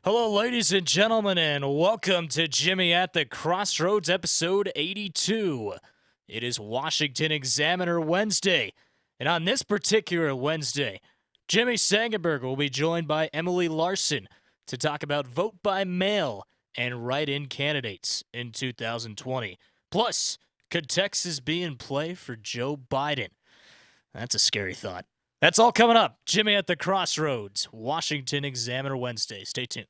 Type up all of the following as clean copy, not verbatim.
Hello, ladies and gentlemen, and welcome to Jimmy at the Crossroads, episode 82. It is Washington Examiner Wednesday, and on this particular Wednesday, Jimmy Sengenberger will be joined by Emily Larsen to talk about vote by mail and write-in candidates in 2020. Plus, could Texas be in play for Joe Biden? That's a scary thought. That's all coming up. Jimmy at the Crossroads, Washington Examiner Wednesday. Stay tuned.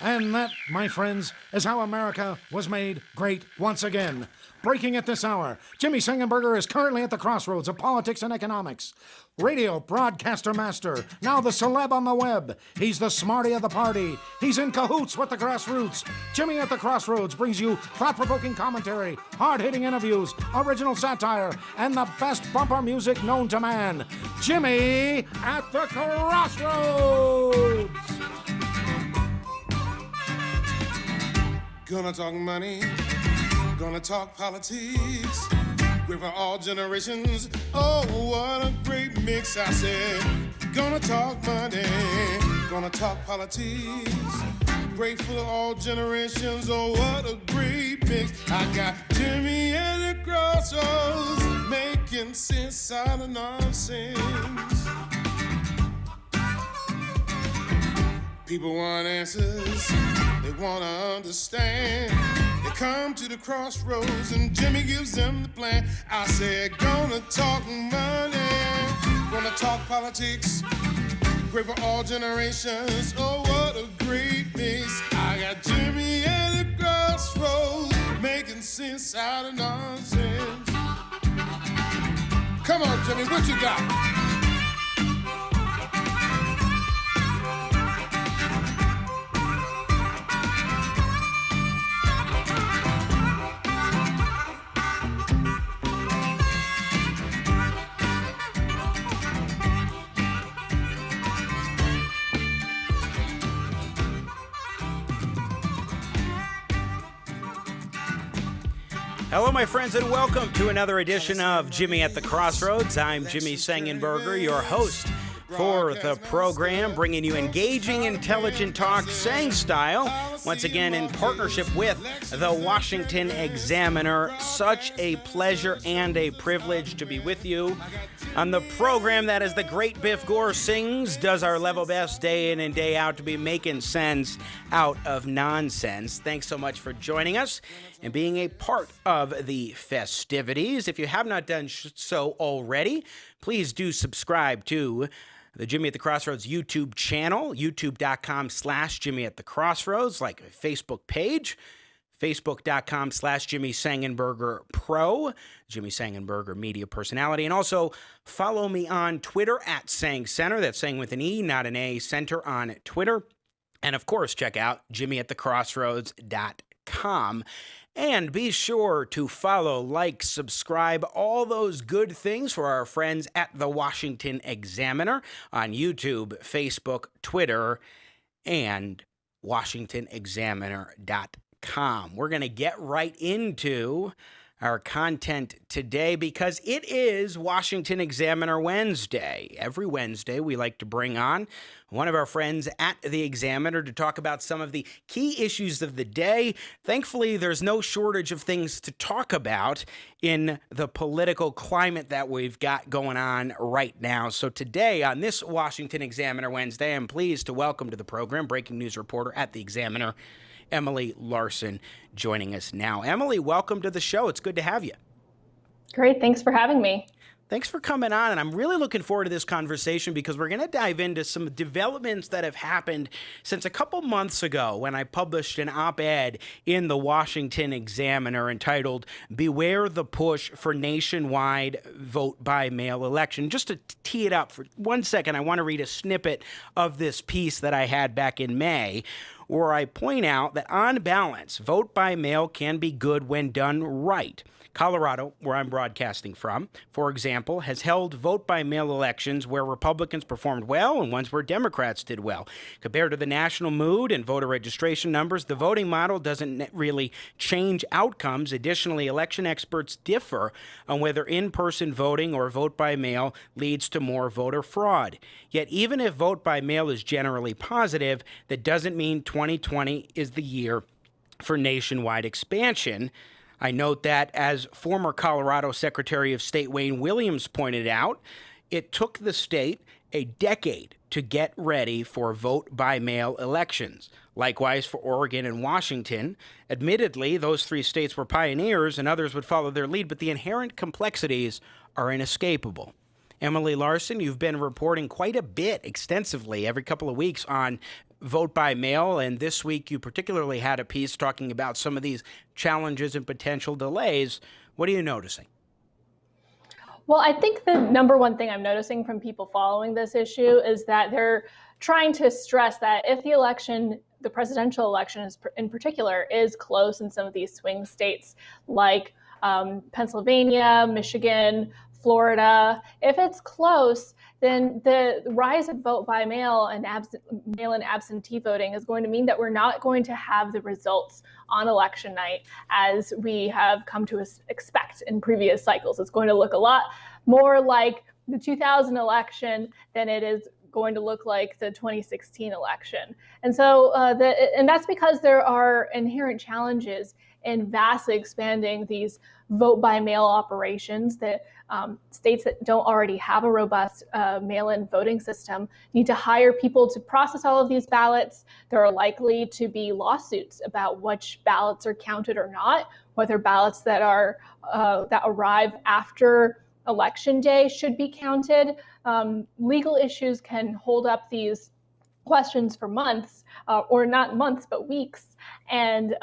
And that, my friends, is how America was made great once again. Breaking at this hour, Jimmy Sengenberger is currently at the crossroads of politics and economics. Radio broadcaster master, now the celeb on the web. He's the smarty of the party. He's in cahoots with the grassroots. Jimmy at the Crossroads brings you thought-provoking commentary, hard-hitting interviews, original satire, and the best bumper music known to man. Jimmy at the Crossroads! Gonna talk money, gonna talk politics, great for all generations. Oh, what a great mix, I said. Gonna talk money, gonna talk politics, great for all generations. Oh, what a great mix. I got Jimmy at the Crossroads, making sense out of nonsense. People want answers, they want to understand. They come to the crossroads and Jimmy gives them the plan. I said, gonna talk money, gonna talk politics, great for all generations. Oh, what a great mix. I got Jimmy at the crossroads, making sense out of nonsense. Come on, Jimmy, what you got? Hello, my friends, and welcome to another edition of Jimmy at the Crossroads. I'm Jimmy Sengenberger, your host for the program, bringing you engaging, intelligent talk, Sang style, once again in partnership with the Washington Examiner. Such a pleasure and a privilege to be with you on the program that, as the great Biff Gore sings, does our level best day in and day out to be making sense out of nonsense. Thanks so much for joining us and being a part of the festivities. If you have not done so already, please do subscribe to the Jimmy at the Crossroads YouTube channel, youtube.com/Jimmy at the Crossroads, like a Facebook page, facebook.com/Jimmy Sengenberger Pro, Jimmy Sengenberger media personality, and also follow me on Twitter at Sang Center. That's Sang with an E, not an A, Center on Twitter. And of course, check out jimmyatthecrossroads.com. And be sure to follow, like, subscribe, all those good things for our friends at the Washington Examiner on YouTube, Facebook, Twitter, and WashingtonExaminer.com. We're going to get right into our content today because it is Washington Examiner Wednesday. Every Wednesday, we like to bring on one of our friends at the Examiner to talk about some of the key issues of the day. Thankfully, there's no shortage of things to talk about in the political climate that we've got going on right now. So today, on this Washington Examiner Wednesday, I'm pleased to welcome to the program breaking news reporter at the Examiner, Emily Larsen, joining us now. Emily, welcome to the show. It's good to have you. Great. Thanks for having me. Thanks for coming on, and I'm really looking forward to this conversation because we're going to dive into some developments that have happened since a couple months ago when I published an op-ed in the Washington Examiner entitled "Beware the Push for Nationwide Vote-by-Mail Election." Just to tee it up for 1 second, I want to read a snippet of this piece that I had back in May, where I point out that on balance, vote by mail can be good when done right. Colorado, where I'm broadcasting from, for example, has held vote-by-mail elections where Republicans performed well and ones where Democrats did well. Compared to the national mood and voter registration numbers, the voting model doesn't really change outcomes. Additionally, election experts differ on whether in-person voting or vote-by-mail leads to more voter fraud. Yet even if vote-by-mail is generally positive, that doesn't mean 2020 is the year for nationwide expansion. I note that, as former Colorado Secretary of State Wayne Williams pointed out, it took the state a decade to get ready for vote-by-mail elections. Likewise for Oregon and Washington. Admittedly, those three states were pioneers and others would follow their lead, but the inherent complexities are inescapable. Emily Larsen, you've been reporting quite a bit extensively every couple of weeks on vote by mail, and this week you particularly had a piece talking about some of these challenges and potential delays. What are you noticing? Well, I think the number one thing I'm noticing from people following this issue is that they're trying to stress that if the election, the presidential election in particular, is close in some of these swing states like Pennsylvania, Michigan, Florida, if it's close, then the rise of vote by mail and mail-in absentee voting is going to mean that we're not going to have the results on election night as we have come to expect in previous cycles. It's going to look a lot more like the 2000 election than it is going to look like the 2016 election. And so and that's because there are inherent challenges in vastly expanding these vote by mail operations that states that don't already have a robust mail-in voting system need to hire people to process all of these ballots. There are likely to be lawsuits about which ballots are counted or not, whether ballots that are that arrive after Election Day should be counted. Legal issues can hold up these questions for months, or not months, but weeks, and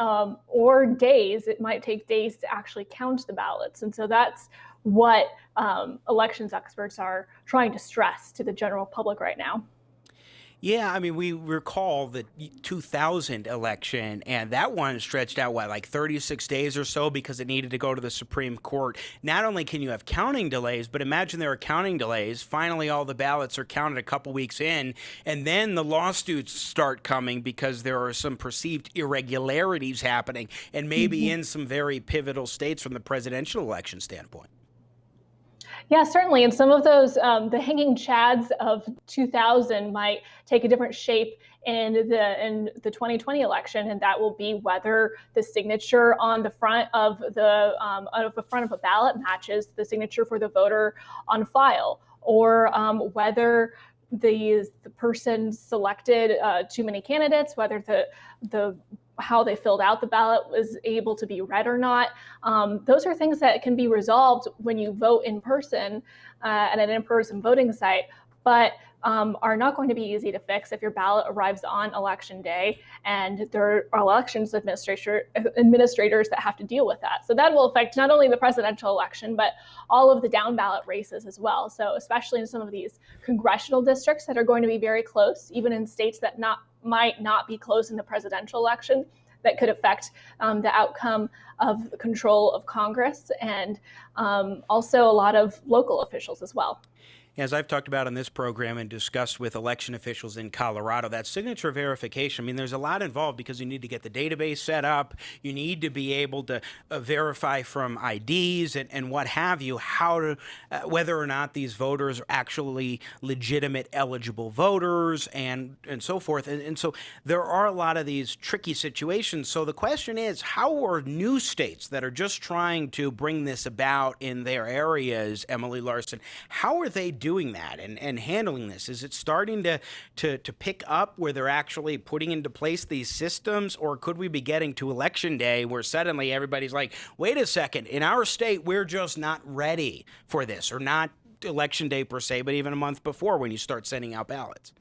or days. It might take days to actually count the ballots. And so that's what elections experts are trying to stress to the general public right now. Yeah, I mean, we recall the 2000 election, and that one stretched out, what, like 36 days or so because it needed to go to the Supreme Court. Not only can you have counting delays, but imagine there are counting delays. Finally, all the ballots are counted a couple weeks in, and then the lawsuits start coming because there are some perceived irregularities happening, and maybe in some very pivotal states from the presidential election standpoint. Yeah, certainly. And some of those, the hanging chads of 2000 might take a different shape in the 2020 election, and that will be whether the signature on the front of a ballot matches the signature for the voter on file, or whether the person selected too many candidates, whether the how they filled out the ballot was able to be read or not. Those are things that can be resolved when you vote in person at an in-person voting site, but are not going to be easy to fix if your ballot arrives on election day and there are elections administrators that have to deal with that. So that will affect not only the presidential election, but all of the down ballot races as well. So especially in some of these congressional districts that are going to be very close, even in states that might not be close in the presidential election, that could affect the outcome of the control of Congress, and also a lot of local officials as well. As I've talked about on this program and discussed with election officials in Colorado, that signature verification, I mean, there's a lot involved because you need to get the database set up. You need to be able to verify from IDs and what have you, how to, whether or not these voters are actually legitimate eligible voters and so forth. And so there are a lot of these tricky situations. So the question is, how are new states that are just trying to bring this about in their areas, Emily Larsen, how are they doing that and handling this? Is it starting to pick up where they're actually putting into place these systems, or could we be getting to election day where suddenly everybody's like, wait a second, in our state, we're just not ready for this, or not election day per se, but even a month before when you start sending out ballots?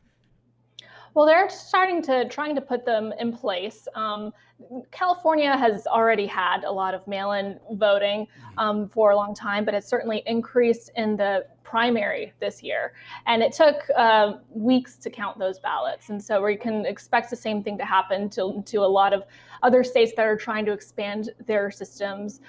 Well, they're trying to put them in place. California has already had a lot of mail-in voting for a long time, but it's certainly increased in the primary this year. And it took weeks to count those ballots. And so we can expect the same thing to happen to a lot of other states that are trying to expand their systems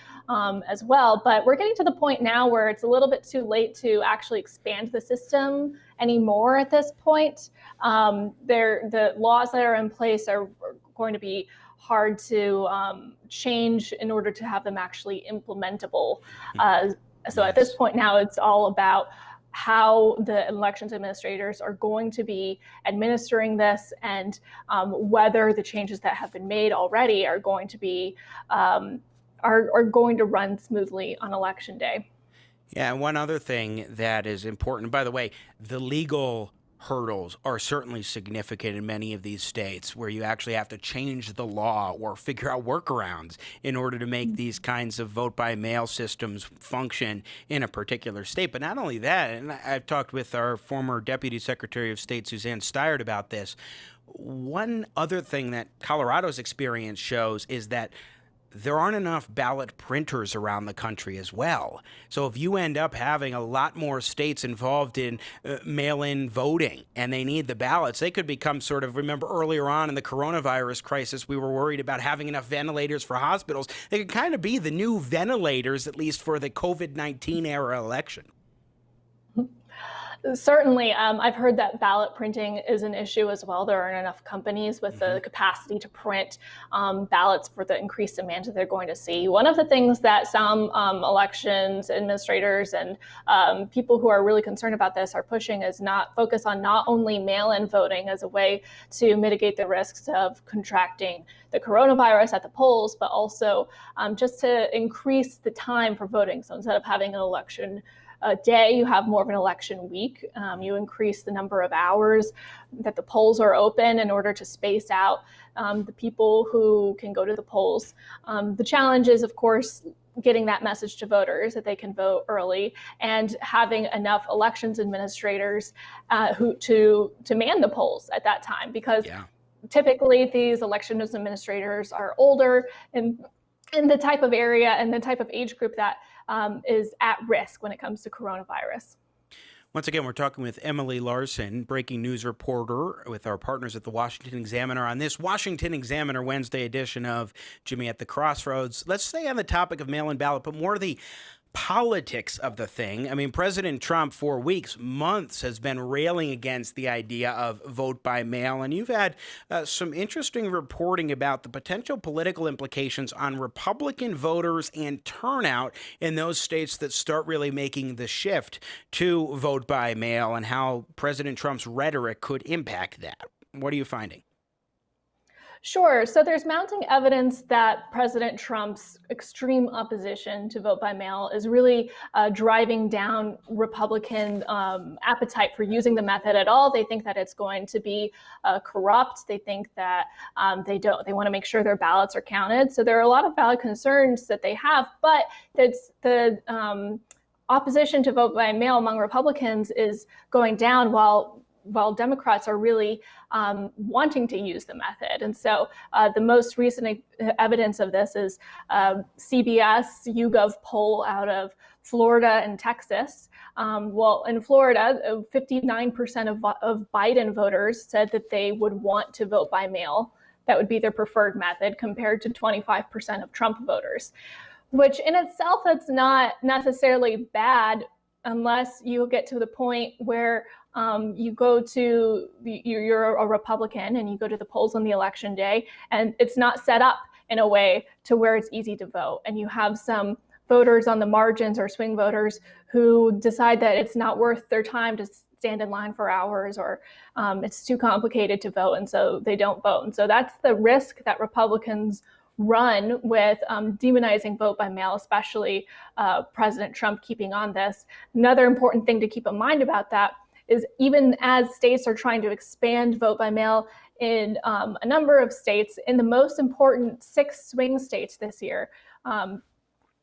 as well. But we're getting to the point now where it's a little bit too late to actually expand the system anymore at this point. The laws that are in place are going to be hard to change in order to have them actually implementable. So at this point now, it's all about how the elections administrators are going to be administering this, and whether the changes that have been made already are going to be are going to run smoothly on election day. Yeah, and one other thing that is important, by the way, the legal hurdles are certainly significant in many of these states where you actually have to change the law or figure out workarounds in order to make these kinds of vote-by-mail systems function in a particular state. But not only that, and I've talked with our former Deputy Secretary of State, Suzanne Steyert, about this. One other thing that Colorado's experience shows is that there aren't enough ballot printers around the country as well. So if you end up having a lot more states involved in mail-in voting and they need the ballots, they could become sort of, remember earlier on in the coronavirus crisis, we were worried about having enough ventilators for hospitals. They could kind of be the new ventilators, at least for the COVID-19 era election. Certainly, I've heard that ballot printing is an issue as well. There aren't enough companies with the capacity to print ballots for the increased demand that they're going to see. One of the things that some elections administrators and people who are really concerned about this are pushing is focus on not only mail-in voting as a way to mitigate the risks of contracting the coronavirus at the polls, but also just to increase the time for voting. So instead of having an election day, you have more of an election week. You increase the number of hours that the polls are open in order to space out the people who can go to the polls. The challenge is, of course, getting that message to voters that they can vote early, and having enough elections administrators to man the polls at that time, because typically these elections administrators are older and in the type of area and the type of age group that is at risk when it comes to coronavirus. Once again, we're talking with Emily Larsen, breaking news reporter with our partners at the Washington Examiner on this Washington Examiner Wednesday edition of Jimmy at the Crossroads. Let's stay on the topic of mail-in ballot, but more the politics of the thing. I mean, President Trump for weeks, months, has been railing against the idea of vote by mail. And you've had some interesting reporting about the potential political implications on Republican voters and turnout in those states that start really making the shift to vote by mail and how President Trump's rhetoric could impact that. What are you finding? Sure. So there's mounting evidence that President Trump's extreme opposition to vote by mail is really driving down Republican appetite for using the method at all. They think that it's going to be corrupt. They think that they want to make sure their ballots are counted. So there are a lot of valid concerns that they have, but it's the opposition to vote by mail among Republicans is going down while Democrats are really wanting to use the method. And so the most recent evidence of this is CBS YouGov poll out of Florida and Texas. Well, in Florida, 59% of Biden voters said that they would want to vote by mail. That would be their preferred method, compared to 25% of Trump voters, which in itself, that's not necessarily bad unless you get to the point where you're a Republican and you go to the polls on the election day and it's not set up in a way to where it's easy to vote. And you have some voters on the margins or swing voters who decide that it's not worth their time to stand in line for hours, or it's too complicated to vote, and so they don't vote. And so that's the risk that Republicans run with demonizing vote by mail, especially President Trump keeping on this. Another important thing to keep in mind about that is even as states are trying to expand vote by mail in a number of states, in the most important 6 swing states this year,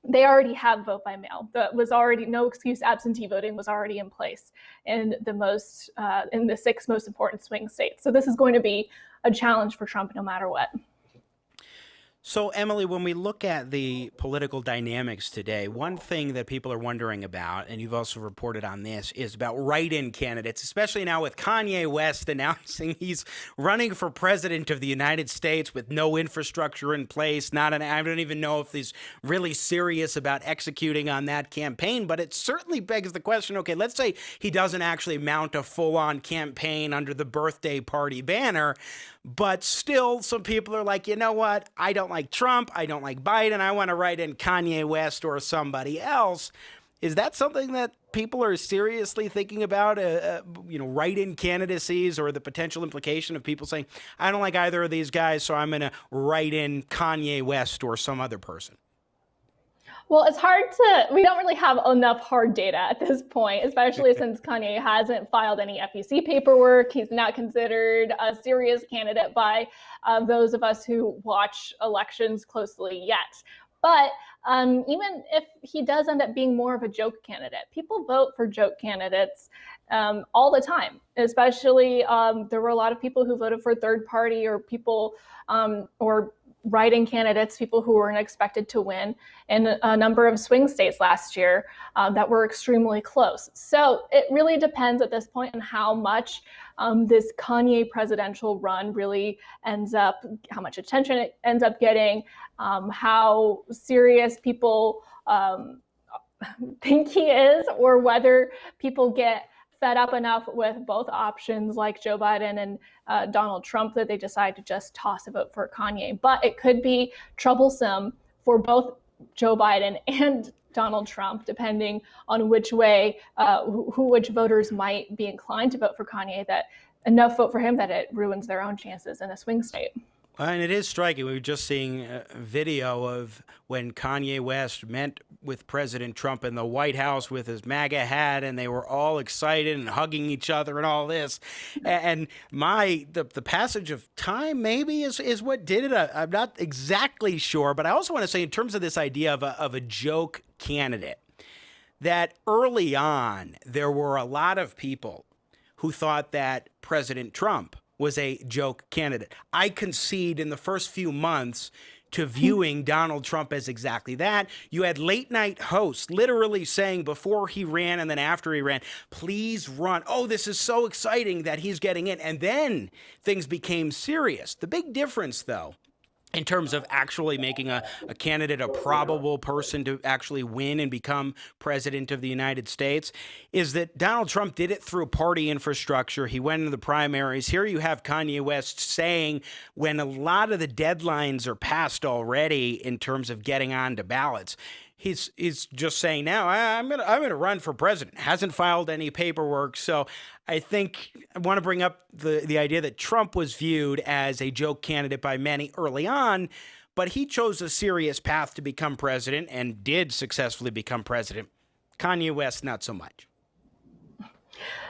they already have vote by mail. That was already, no excuse absentee voting was already in place in the 6 most important swing states. So this is going to be a challenge for Trump no matter what. So, Emily, when we look at the political dynamics today, one thing that people are wondering about, and you've also reported on this, is about write-in candidates, especially now with Kanye West announcing he's running for president of the United States with no infrastructure in place. I don't even know if he's really serious about executing on that campaign, but it certainly begs the question, okay, let's say he doesn't actually mount a full-on campaign under the birthday party banner, but still some people are like, you know what, I don't like Trump, I don't like Biden, I want to write in Kanye West or somebody else. Is that something that people are seriously thinking about, write-in candidacies, or the potential implication of people saying, I don't like either of these guys, so I'm going to write in Kanye West or some other person? Well, we don't really have enough hard data at this point, especially since Kanye hasn't filed any FEC paperwork. He's not considered a serious candidate by those of us who watch elections closely yet. But even if he does end up being more of a joke candidate, people vote for joke candidates all the time. Especially, there were a lot of people who voted for third party or people or write-in candidates, people who weren't expected to win in a number of swing states last year that were extremely close. So it really depends at this point on how much this Kanye presidential run really how much attention it ends up getting, how serious people think he is, or whether people get fed up enough with both options like Joe Biden and Donald Trump that they decide to just toss a vote for Kanye. But it could be troublesome for both Joe Biden and Donald Trump, depending on which way, which voters might be inclined to vote for Kanye, that enough vote for him that it ruins their own chances in a swing state. And it is striking. We were just seeing a video of when Kanye West met with President Trump in the White House with his MAGA hat, and they were all excited and hugging each other and all this. And the passage of time maybe is what did it. I'm not exactly sure, but I also want to say, in terms of this idea of a joke candidate, that early on there were a lot of people who thought that President Trump was a joke candidate. I concede in the first few months, to viewing Donald Trump as exactly that. You had late night hosts literally saying before he ran and then after he ran, please run. Oh, this is so exciting that he's getting in. And then things became serious. The big difference, though, in terms of actually making a candidate a probable person to actually win and become president of the United States, is that Donald Trump did it through party infrastructure. He went into the primaries. Here you have Kanye West saying, when a lot of the deadlines are passed already in terms of getting onto ballots, he's just saying now, I'm gonna run for president. Hasn't filed any paperwork. So I think I want to bring up the idea that Trump was viewed as a joke candidate by many early on, but he chose a serious path to become president and did successfully become president. Kanye West, not so much.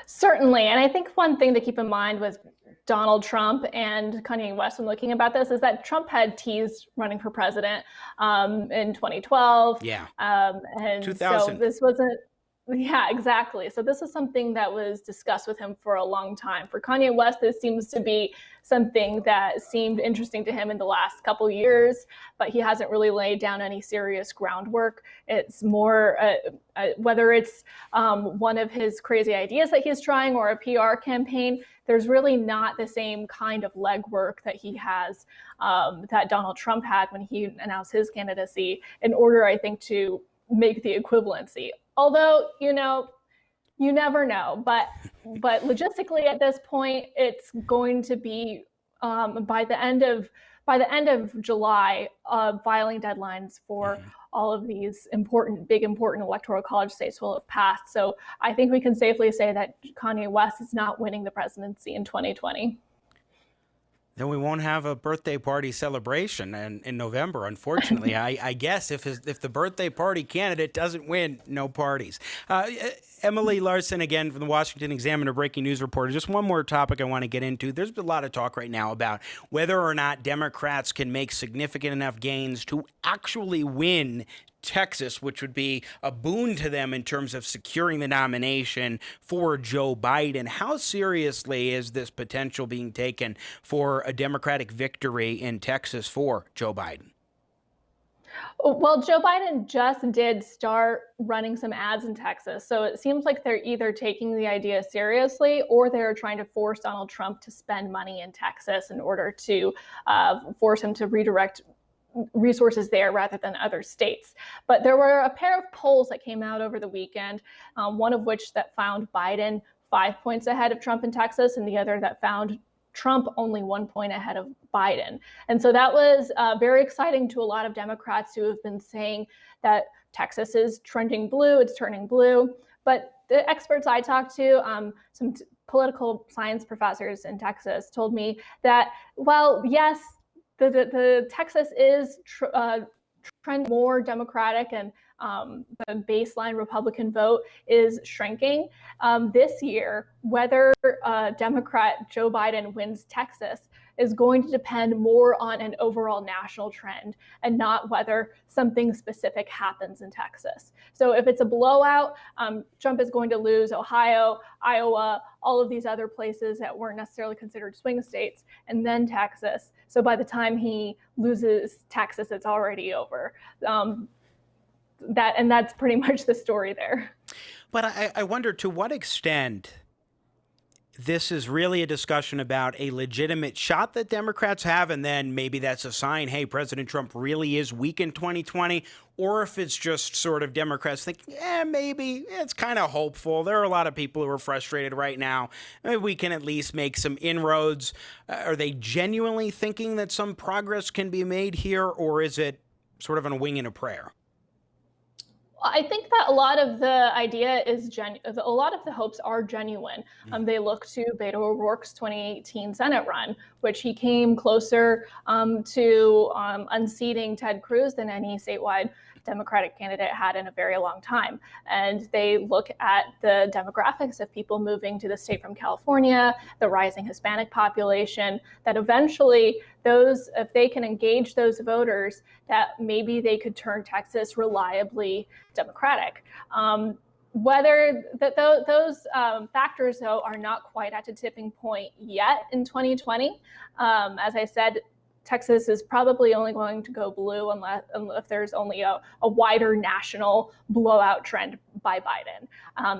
Certainly. And I think one thing to keep in mind with Donald Trump and Kanye West when looking about this is that Trump had teased running for president in 2012. Yeah. And 2000. so this wasn't, yeah, exactly. So this is something that was discussed with him for a long time. For Kanye West, this seems to be something that seemed interesting to him in the last couple years, but he hasn't really laid down any serious groundwork. It's more, whether it's one of his crazy ideas that he's trying or a PR campaign, there's really not the same kind of legwork that he has, that Donald Trump had when he announced his candidacy in order, I think, to make the equivalency. Although, you never know. But logistically at this point, it's going to be by the end of July, filing deadlines for all of these important electoral college states will have passed. So I think we can safely say that Kanye West is not winning the presidency in 2020. Then we won't have a birthday party celebration in November, unfortunately. I guess if the birthday party candidate doesn't win, no parties. Emily Larsen, again, from the Washington Examiner, breaking news reporter. Just one more topic I want to get into. There's been a lot of talk right now about whether or not Democrats can make significant enough gains to actually win Texas, which would be a boon to them in terms of securing the nomination for Joe Biden. How seriously is this potential being taken for a Democratic victory in Texas for Joe Biden? Well, Joe Biden just did start running some ads in Texas. So it seems like they're either taking the idea seriously or they're trying to force Donald Trump to spend money in Texas in order to force him to redirect resources there rather than other states. But there were a pair of polls that came out over the weekend, one of which that found Biden 5 points ahead of Trump in Texas, and the other that found Trump only 1 point ahead of Biden. And so that was very exciting to a lot of Democrats who have been saying that Texas is trending blue, it's turning blue. But the experts I talked to, some political science professors in Texas, told me that, well, yes, the Texas is trend more Democratic, and the baseline Republican vote is shrinking. This year, whether Democrat Joe Biden wins Texas is going to depend more on an overall national trend and not whether something specific happens in Texas. So if it's a blowout, Trump is going to lose Ohio, Iowa, all of these other places that weren't necessarily considered swing states, and then Texas. So by the time he loses Texas, it's already over. That's pretty much the story there. But I wonder to what extent this is really a discussion about a legitimate shot that Democrats have, and then maybe that's a sign, hey, President Trump really is weak in 2020, or if it's just sort of Democrats think, maybe it's kind of hopeful. There are a lot of people who are frustrated right now. Maybe we can at least make some inroads. Are they genuinely thinking that some progress can be made here, or is it sort of on a wing and a prayer? I think that a lot of the idea is a lot of the hopes are genuine. They look to Beto O'Rourke's 2018 Senate run, which he came closer to unseating Ted Cruz than any statewide Democratic candidate had in a very long time. And they look at the demographics of people moving to the state from California, the rising Hispanic population, that eventually those, if they can engage those voters, that maybe they could turn Texas reliably Democratic. Whether those factors, though, are not quite at a tipping point yet in 2020. As I said, Texas is probably only going to go blue unless if there's only a wider national blowout trend by Biden.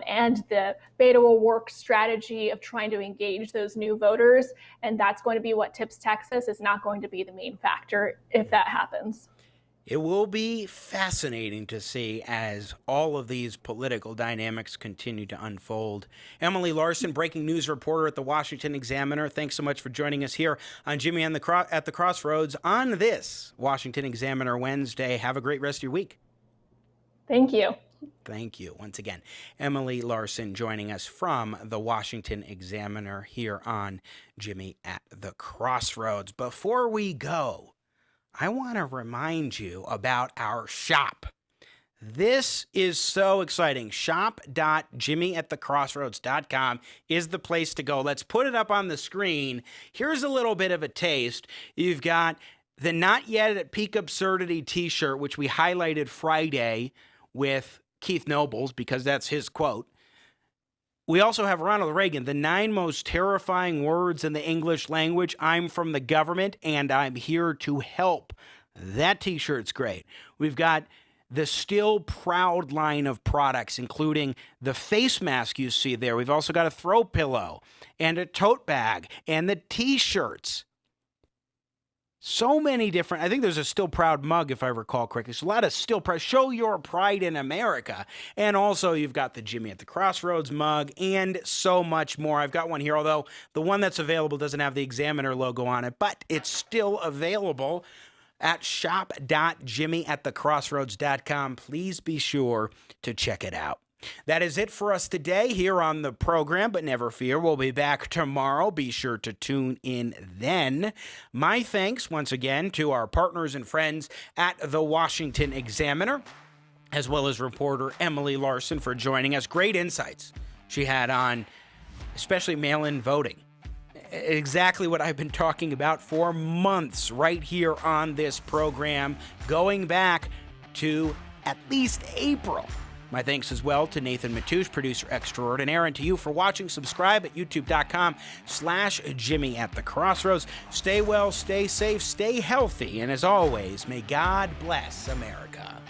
And the beta will work strategy of trying to engage those new voters, and that's going to be what tips Texas. Is not going to be the main factor if that happens. It will be fascinating to see as all of these political dynamics continue to unfold. Emily Larsen, breaking news reporter at the Washington Examiner, thanks so much for joining us here on Jimmy at the Crossroads on this Washington Examiner Wednesday. Have a great rest of your week. Thank you. Thank you. Once again, Emily Larsen joining us from the Washington Examiner here on Jimmy at the Crossroads. Before we go, I want to remind you about our shop. This is so exciting. Shop.jimmyatthecrossroads.com is the place to go. Let's put it up on the screen. Here's a little bit of a taste. You've got the Not Yet at Peak Absurdity t-shirt, which we highlighted Friday with Keith Nobles because that's his quote. We also have Ronald Reagan, the 9 most terrifying words in the English language. I'm from the government and I'm here to help. That t-shirt's great. We've got the Still Proud line of products, including the face mask you see there. We've also got a throw pillow and a tote bag and the t-shirts. So many different, I think there's a Still Proud mug, if I recall correctly. There's a lot of Still Proud, show your pride in America. And also you've got the Jimmy at the Crossroads mug and so much more. I've got one here, although the one that's available doesn't have the Examiner logo on it, but it's still available at shop.jimmyatthecrossroads.com. Please be sure to check it out. That is it for us today here on the program, but never fear, we'll be back tomorrow. Be sure to tune in then. My thanks once again to our partners and friends at the Washington Examiner, as well as reporter Emily Larsen for joining us. Great insights she had on especially mail-in voting. Exactly what I've been talking about for months right here on this program, going back to at least April. My thanks as well to Nathan Matoush, producer extraordinaire, and to you for watching. Subscribe at youtube.com/Jimmy at the Crossroads. Stay well, stay safe, stay healthy, and as always, may God bless America.